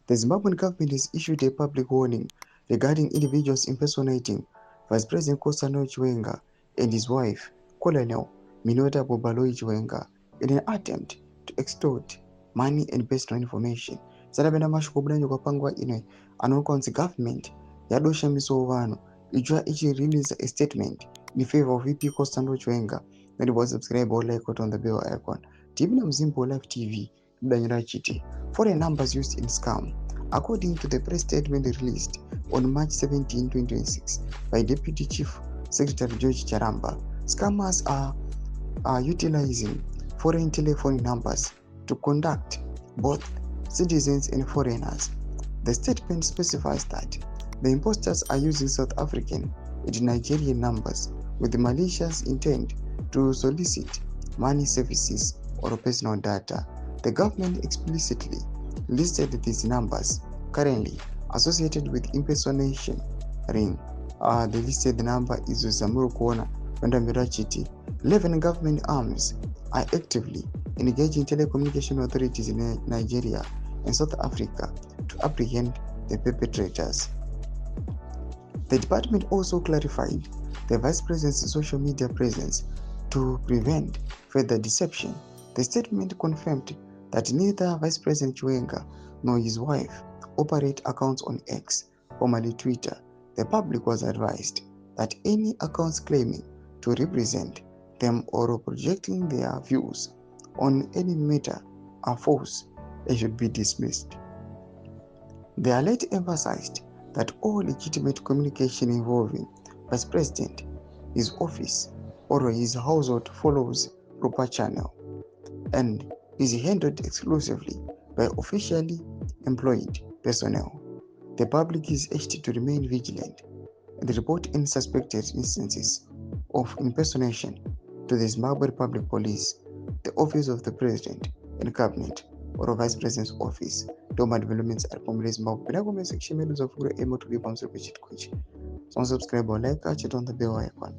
The Zimbabwean government has issued a public warning regarding individuals impersonating Vice President Kosano Chiwenga and his wife, Colonel Minota Bobaloi Chiwenga, in an attempt to extort money and personal information. Sadapenda mashoko budanyo kwapangwa ine anokonzi government yadoshamisawo vanhu ichwa ichirelease a statement in favor of VP Kosano Chiwenga that was subscribe or like on the bell icon. TV na Mzimbo Live TV budanyo chiti. Foreign numbers used in scam. According to the press statement released on March 17, 2026 by Deputy Chief Secretary George Charamba, scammers are utilizing foreign telephone numbers to contact both citizens and foreigners. The statement specifies that the imposters are using South African and Nigerian numbers with the malicious intent to solicit money, services, or personal data. The government explicitly listed these numbers currently associated with impersonation ring. The listed number is Zamuru Kona Vandamira Chiti. 11 government arms are actively engaging telecommunication authorities in Nigeria and South Africa to apprehend the perpetrators. The department also clarified the Vice President's social media presence to prevent further deception. The statement confirmed that neither Vice President Chiwenga nor his wife operate accounts on X, formerly Twitter. The public was advised that any accounts claiming to represent them or projecting their views on any matter are false and should be dismissed. The alert emphasized that all legitimate communication involving Vice President, his office, or his household follows proper channel and is handled exclusively by officially employed personnel. The public is urged to remain vigilant and report any suspected instances of impersonation to the Zimbabwe Public Police, the Office of the President and Cabinet, or Vice President's Office. Doma developments are from Zimbabwe. When I comment section, members of Guru able to be bounced with it. So subscribe or like, catch it on the bell icon.